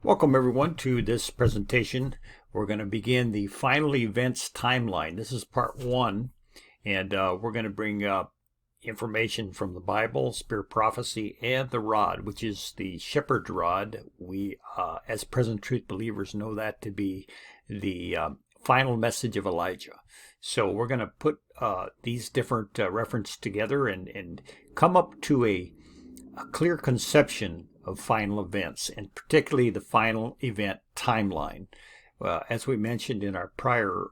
Welcome everyone to this presentation. We're going to begin the final events timeline. This is part one, and we're going to bring up information from the Bible, spirit prophecy, and the rod, which is the shepherd's rod. We, as present truth believers, know that to be the final message of Elijah. So we're going to put these different references together and come up to a clear conception of final events, and particularly the final event timeline. As we mentioned in our prior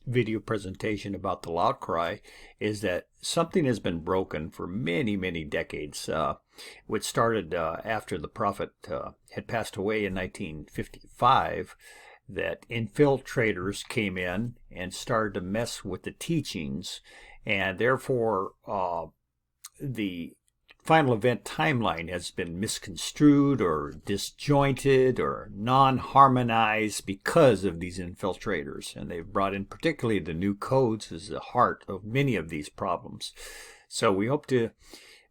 video presentation about the loud cry, is that something has been broken for many, many decades, which started after the prophet had passed away in 1955, that infiltrators came in and started to mess with the teachings, and therefore the final event timeline has been misconstrued or disjointed or non-harmonized because of these infiltrators. And they've brought in particularly the new codes as the heart of many of these problems. So we hope to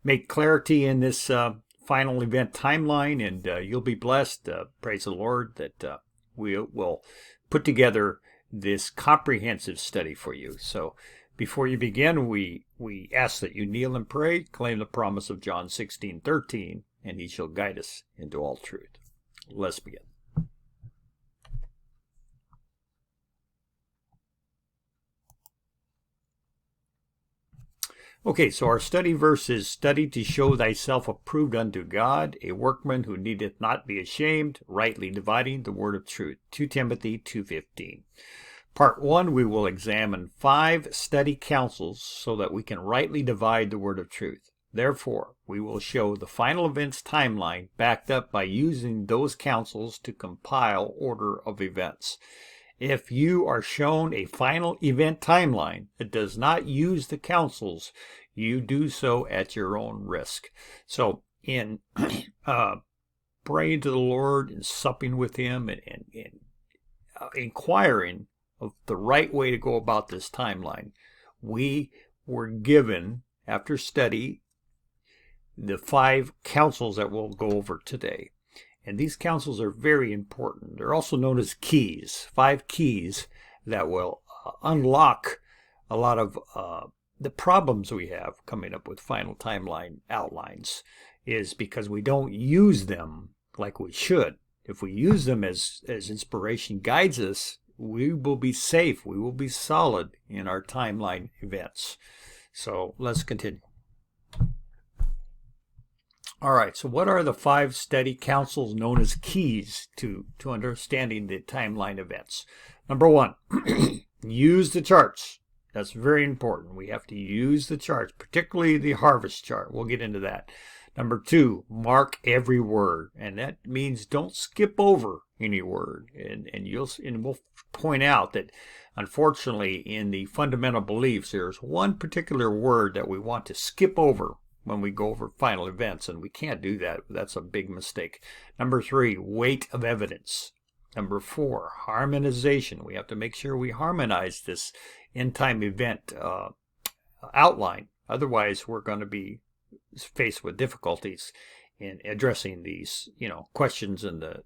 make clarity in this final event timeline, and you'll be blessed. Praise the Lord that we will put together this comprehensive study for you. So before you begin, we ask that you kneel and pray, claim the promise of John 16:13, and he shall guide us into all truth. Let's begin. Okay, so our study verse is, "Study to show thyself approved unto God, a workman who needeth not be ashamed, rightly dividing the word of truth." 2 Timothy 2:15. Part 1, we will examine 5 study counsels so that we can rightly divide the word of truth. Therefore, we will show the final events timeline backed up by using those counsels to compile order of events. If you are shown a final event timeline that does not use the counsels, you do so at your own risk. So in praying to the Lord and supping with him and inquiring of the right way to go about this timeline, we were given, after study, the 5 counsels that we'll go over today. And these counsels are very important. They're also known as keys, 5 keys that will unlock a lot of the problems we have coming up with final timeline outlines, is because we don't use them like we should. If we use them as inspiration guides us, we will be safe, we will be solid in our timeline events. So let's continue. All right, so what are the 5 study counsels known as keys to understanding the timeline events? Number 1, use the charts. That's very important. We have to use the charts, particularly the harvest chart. We'll get into that. Number 2, mark every word, and that means don't skip over any word. And we'll point out that, unfortunately, in the fundamental beliefs, there's one particular word that we want to skip over when we go over final events, and we can't do that. That's a big mistake. Number 3, weight of evidence. Number 4, harmonization. We have to make sure we harmonize this end-time event outline. Otherwise, we're going to be faced with difficulties in addressing these, questions and the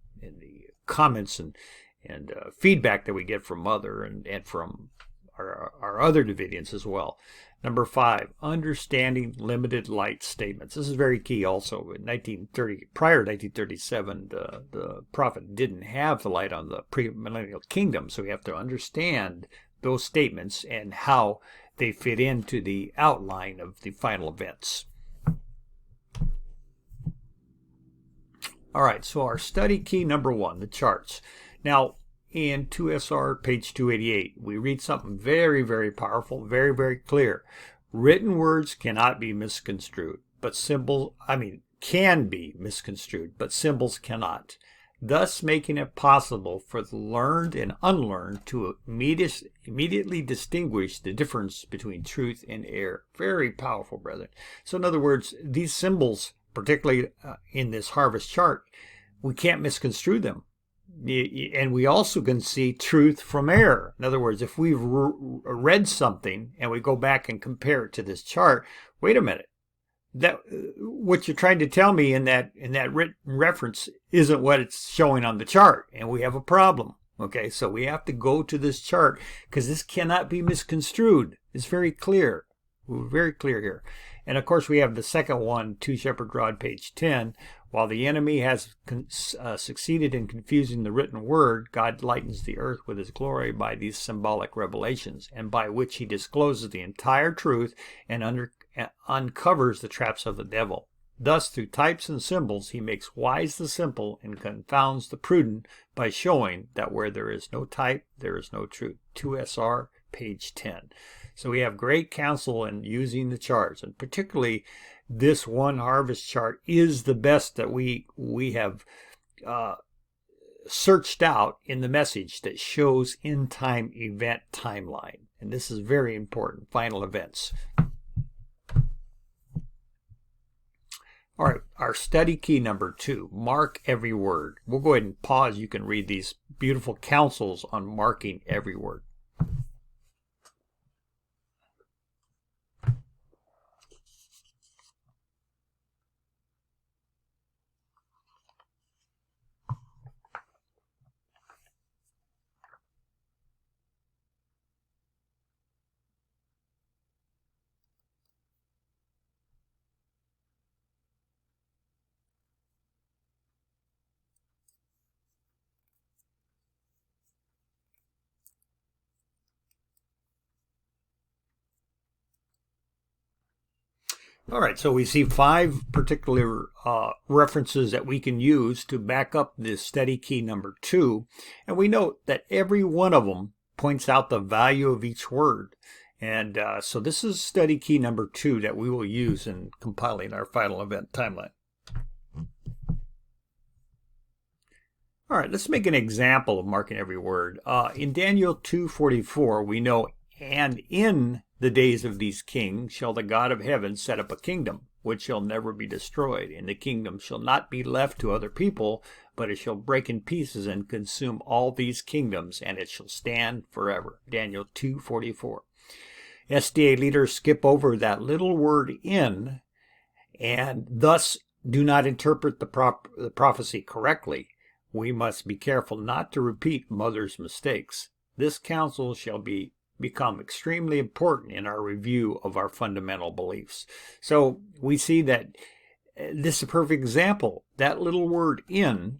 comments and feedback that we get from Mother and from our other Davidians as well. Number 5, understanding limited light statements. This is very key also. In prior to 1937, the prophet didn't have the light on the premillennial kingdom, so we have to understand those statements and how they fit into the outline of the final events. All right, so our study key number 1, the charts. Now, in 2SR, page 288, we read something very, very powerful, very, very clear. Written words cannot be misconstrued, but can be misconstrued, but symbols cannot, thus making it possible for the learned and unlearned to immediately distinguish the difference between truth and error. Very powerful, brethren. So in other words, these symbols, particularly in this harvest chart, we can't misconstrue them. And we also can see truth from error. In other words, if we've read something and we go back and compare it to this chart, wait a minute, that what you're trying to tell me in that written reference isn't what it's showing on the chart, and we have a problem. Okay, so we have to go to this chart because this cannot be misconstrued. It's very clear. We're very clear here. And of course, we have the second one, 2 Shepherd Rod, page 10. While the enemy has succeeded in confusing the written word, God lightens the earth with his glory by these symbolic revelations, and by which he discloses the entire truth and uncovers the traps of the devil. Thus, through types and symbols, he makes wise the simple and confounds the prudent by showing that where there is no type, there is no truth. 2SR, page 10. So we have great counsel in using the charts, and particularly this one harvest chart is the best that we have searched out in the message that shows end time event timeline. And this is very important, final events. All right, our study key number 2, mark every word. We'll go ahead and pause. You can read these beautiful counsels on marking every word. All right, so we see 5 particular references that we can use to back up this study key number 2. And we note that every one of them points out the value of each word. And so this is study key number 2 that we will use in compiling our final event timeline. All right, let's make an example of marking every word. In Daniel 2:44, we know, and in the days of these kings shall the God of heaven set up a kingdom, which shall never be destroyed, and the kingdom shall not be left to other people, but it shall break in pieces and consume all these kingdoms, and it shall stand forever. Daniel 2:44. SDA leaders skip over that little word in, and thus do not interpret the prophecy correctly. We must be careful not to repeat mother's mistakes. This counsel shall become extremely important in our review of our fundamental beliefs. So we see that this is a perfect example. That little word in,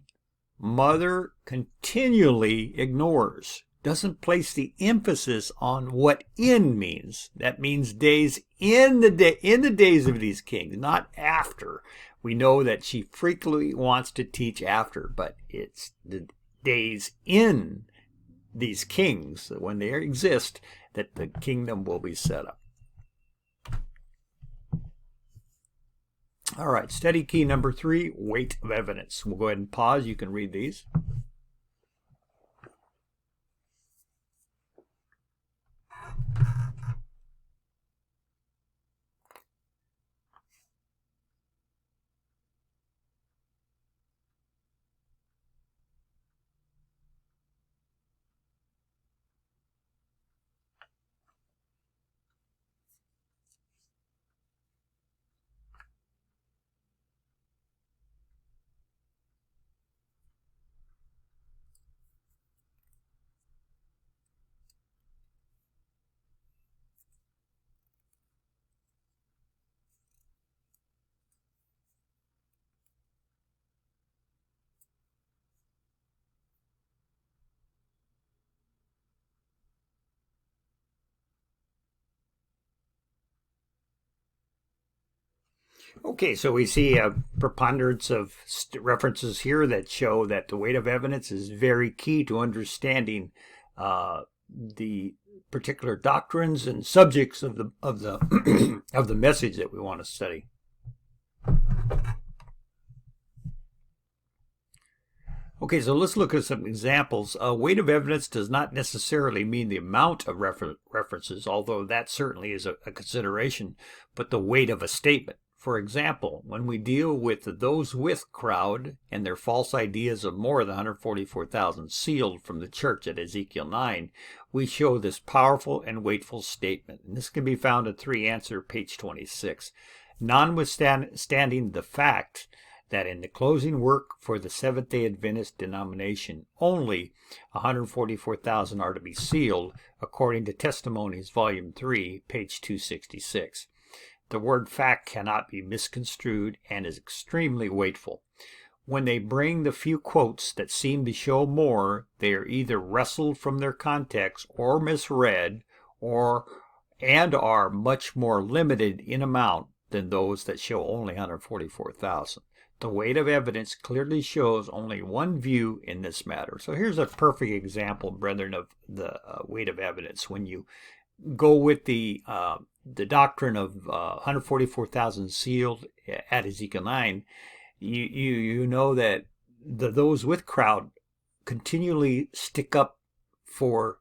mother continually ignores, doesn't place the emphasis on what in means. That means days in the days of these kings, not after. We know that she frequently wants to teach after, but it's the days in these kings, when they exist, that the kingdom will be set up. All right, study key number 3, weight of evidence. We'll go ahead and pause. You can read these. Okay, so we see a preponderance of references here that show that the weight of evidence is very key to understanding the particular doctrines and subjects of the of the message that we want to study. Okay, so let's look at some examples. Weight of evidence does not necessarily mean the amount of references, although that certainly is a consideration, but the weight of a statement. For example, when we deal with the those with crowd and their false ideas of more than 144,000 sealed from the church at Ezekiel 9, we show this powerful and weightful statement. And this can be found in 3 Answer, page 26. notwithstanding the fact that in the closing work for the Seventh-day Adventist denomination, only 144,000 are to be sealed, according to Testimonies, Volume 3, page 266. The word fact cannot be misconstrued and is extremely weightful. When they bring the few quotes that seem to show more, they are either wrestled from their context or misread, and are much more limited in amount than those that show only 144,000. The weight of evidence clearly shows only one view in this matter. So here's a perfect example, brethren, of the weight of evidence. When you go with the doctrine of 144,000 sealed at Ezekiel 9, you know that those with crowd continually stick up for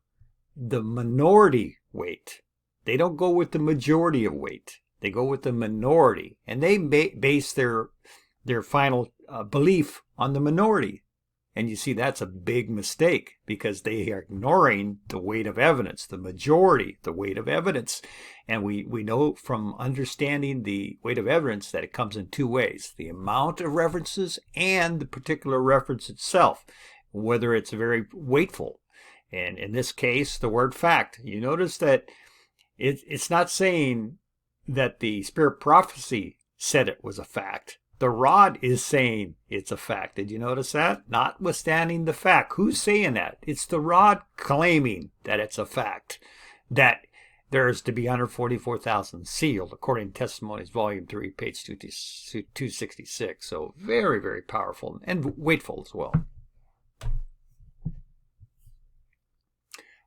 the minority weight. They don't go with the majority of weight. They go with the minority, and they base their final belief on the minority. And you see, that's a big mistake, because they are ignoring the weight of evidence, the majority, the weight of evidence. And we know from understanding the weight of evidence that it comes in two ways: the amount of references and the particular reference itself, whether it's very weightful. And in this case, the word fact, you notice that it's not saying that the spirit prophecy said it was a fact. The rod is saying it's a fact. Did you notice that? Notwithstanding the fact. Who's saying that? It's the rod claiming that it's a fact, that there is to be 144,000 sealed, according to Testimonies, Volume 3, page 266. So very, very powerful and weightful as well.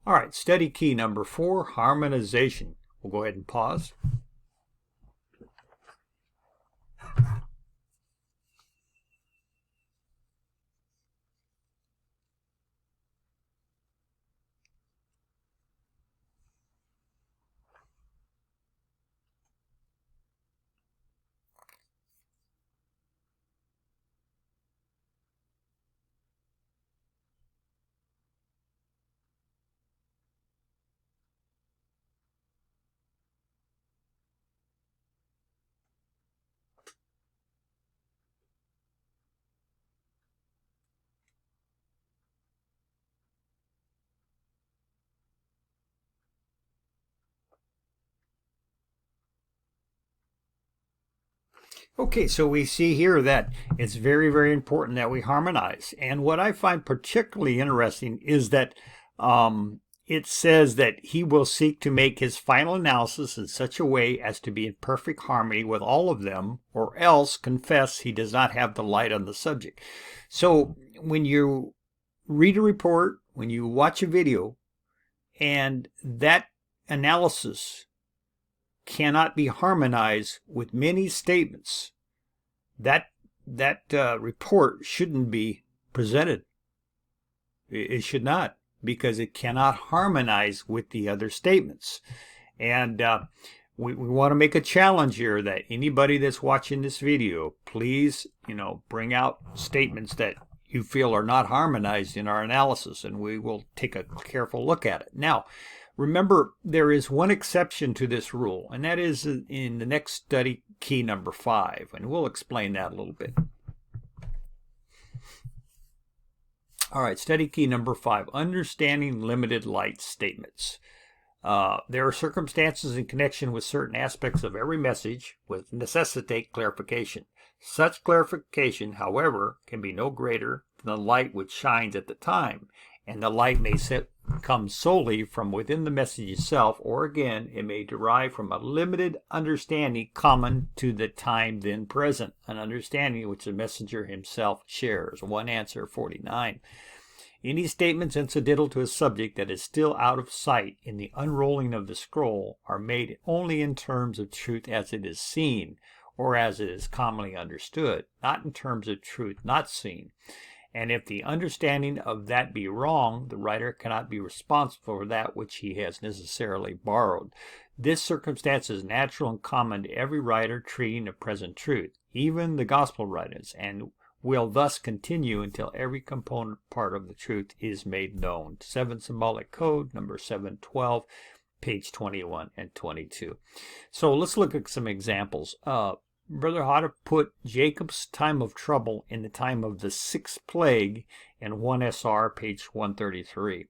All right, study key number 4, harmonization. We'll go ahead and pause. Okay, so we see here that it's very, very important that we harmonize. And what I find particularly interesting is that it says that he will seek to make his final analysis in such a way as to be in perfect harmony with all of them, or else confess he does not have the light on the subject. So when you read a report, when you watch a video, and that analysis cannot be harmonized with many statements, that report shouldn't be presented. It should not, because it cannot harmonize with the other statements. And we want to make a challenge here that anybody that's watching this video, please, bring out statements that you feel are not harmonized in our analysis, and we will take a careful look at it. Now, remember, there is one exception to this rule, and that is in the next study key number 5, and we'll explain that a little bit. All right, study key number 5, understanding limited light statements. There are circumstances in connection with certain aspects of every message which necessitate clarification. Such clarification, however, can be no greater than the light which shines at the time, and the light may come solely from within the message itself, or again, it may derive from a limited understanding common to the time then present, an understanding which the messenger himself shares. 1 answer 49. Any statements incidental to a subject that is still out of sight in the unrolling of the scroll are made only in terms of truth as it is seen, or as it is commonly understood, not in terms of truth not seen. And if the understanding of that be wrong, the writer cannot be responsible for that which he has necessarily borrowed. This circumstance is natural and common to every writer treating of present truth, even the gospel writers, and will thus continue until every component part of the truth is made known. 7 Symbolic Code, number 712, page 21 and 22. So let's look at some examples. Brother Hada put Jacob's time of trouble in the time of the sixth plague in 1 SR, page 133.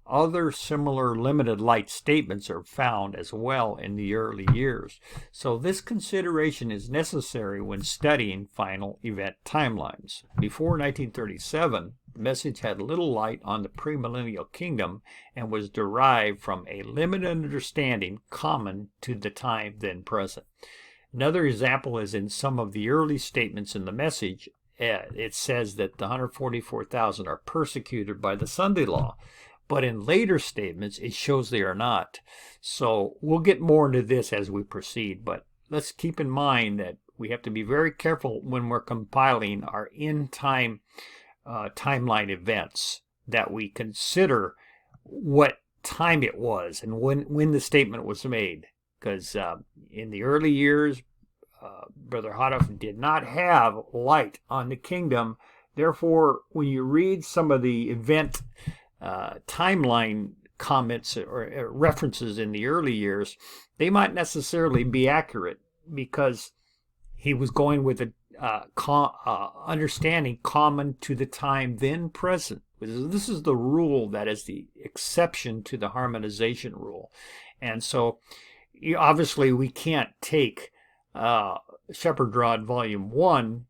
Other similar limited light statements are found as well in the early years. So this consideration is necessary when studying final event timelines. Before 1937, the message had little light on the premillennial kingdom and was derived from a limited understanding common to the time then present. Another example is in some of the early statements in the message. It says that the 144,000 are persecuted by the Sunday law. But in later statements, it shows they are not. So we'll get more into this as we proceed. But let's keep in mind that we have to be very careful when we're compiling our in-time timeline events, that we consider what time it was and when the statement was made. Because in the early years, Brother Hada did not have light on the kingdom. Therefore, when you read some of the event timeline comments or references in the early years, they might necessarily be accurate because he was going with a understanding common to the time then present. This is the rule that is the exception to the harmonization rule. And so obviously we can't take Shepherd Rod Volume 1,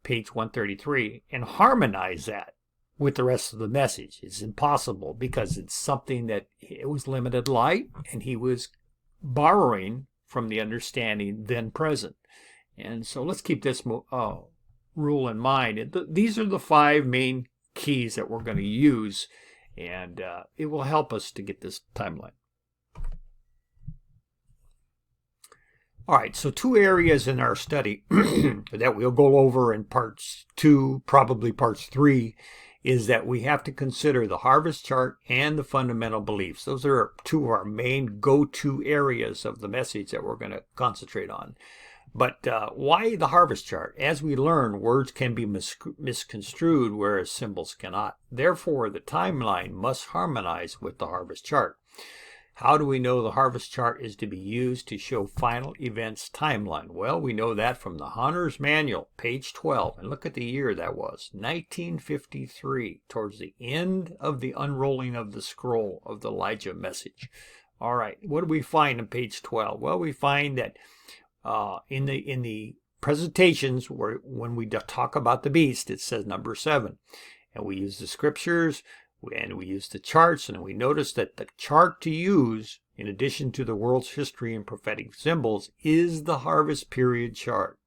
page 133, and harmonize that with the rest of the message. It's impossible because it's something that it was limited light and he was borrowing from the understanding then present. And so let's keep this rule in mind. These are the 5 main keys that we're going to use, and it will help us to get this timeline. All right, so 2 areas in our study that we'll go over in parts 2, probably parts 3, is that we have to consider the harvest chart and the fundamental beliefs. Those are 2 of our main go-to areas of the message that we're going to concentrate on. But why the harvest chart? As we learn, words can be misconstrued, whereas symbols cannot. Therefore, the timeline must harmonize with the harvest chart. How do we know the harvest chart is to be used to show final events timeline? Well, we know that from the Hunter's Manual, page 12. And look at the year that was, 1953, towards the end of the unrolling of the scroll of the Elijah message. All right, what do we find on page 12? Well, we find that in the presentations, when we talk about the beast, it says number 7. And we use the scriptures, and we use the charts, and we notice that the chart to use, in addition to the world's history and prophetic symbols, is the harvest period chart.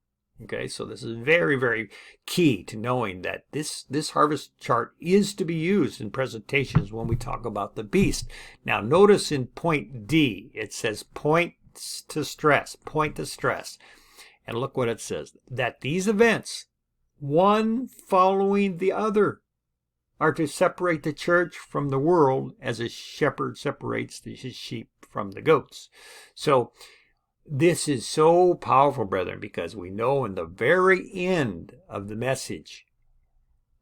Okay, so this is very, very key to knowing that this harvest chart is to be used in presentations when we talk about the beast. Now, notice in point D, it says point to stress. And look what it says, that these events, one following the other, are to separate the church from the world as a shepherd separates his sheep from the goats. So this is so powerful, brethren, because we know in the very end of the message,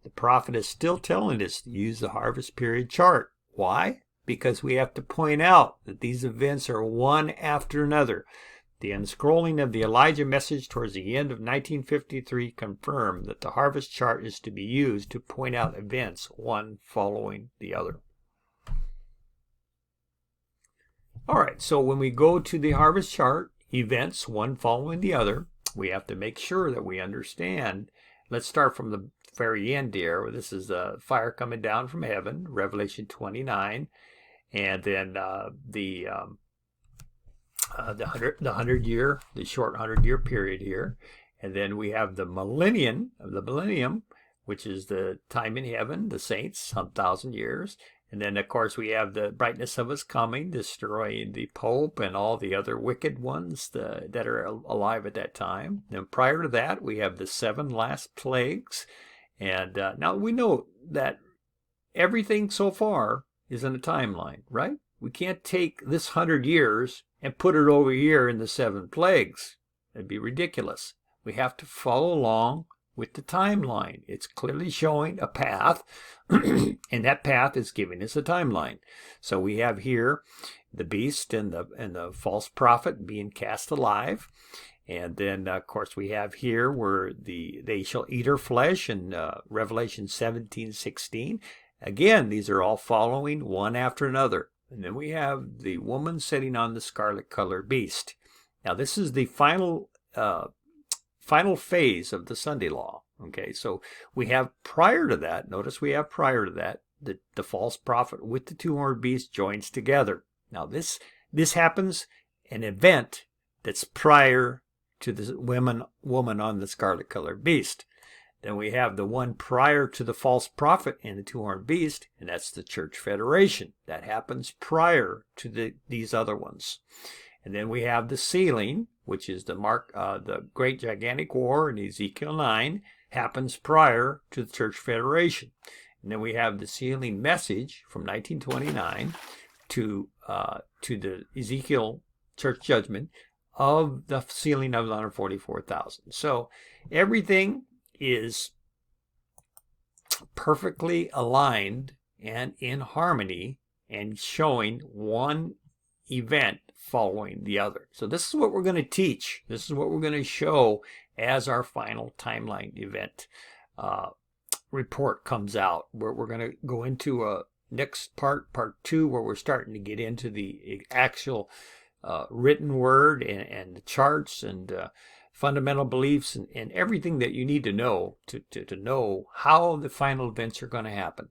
the prophet is still telling us to use the harvest period chart. Why? Because we have to point out that these events are one after another. The unscrolling of the Elijah message towards the end of 1953 confirmed that the harvest chart is to be used to point out events one following the other. All right, so when we go to the harvest chart, events one following the other, we have to make sure that we understand. Let's start from the very end here. This is the fire coming down from heaven, Revelation 29, and then the short 100-year period here. And then we have the millennium, which is the time in heaven, the saints, 1,000 years. And then, of course, we have the brightness of his coming, destroying the Pope and all the other wicked ones that are alive at that time. And prior to that, we have the 7 last plagues. And now we know that everything so far is in a timeline, right? We can't take this 100 years and put it over here in the 7 plagues. That'd be ridiculous. We have to follow along with the timeline. It's clearly showing a path, and that path is giving us a timeline. So we have here the beast and the false prophet being cast alive. And then, of course, we have here where they shall eat her flesh in Revelation 17:16. Again, these are all following one after another. And then we have the woman sitting on the scarlet-colored beast. Now, this is the final phase of the Sunday law. Okay, so we have prior to that, notice we have prior to that, the false prophet with the two-horned beast joins together. Now, this happens, an event that's prior to the woman on the scarlet-colored beast. Then we have the one prior to the false prophet and the two-horned beast, and that's the church federation. That happens prior to these other ones. And then we have the sealing, which is the great gigantic war in Ezekiel 9, happens prior to the church federation. And then we have the sealing message from 1929 to the Ezekiel church judgment of the sealing of the 144,000. So everything is perfectly aligned and in harmony and showing one event following the other. So this is what we're going to teach. This is what we're going to show as our final timeline event report comes out, where we're going to go into a next part 2, where we're starting to get into the actual written word and the charts and fundamental beliefs and everything that you need to know to know how the final events are going to happen.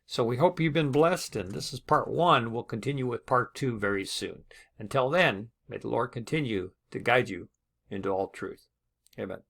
So we hope you've been blessed, and this is part 1. We'll continue with part 2 very soon. Until then, may the Lord continue to guide you into all truth. Amen.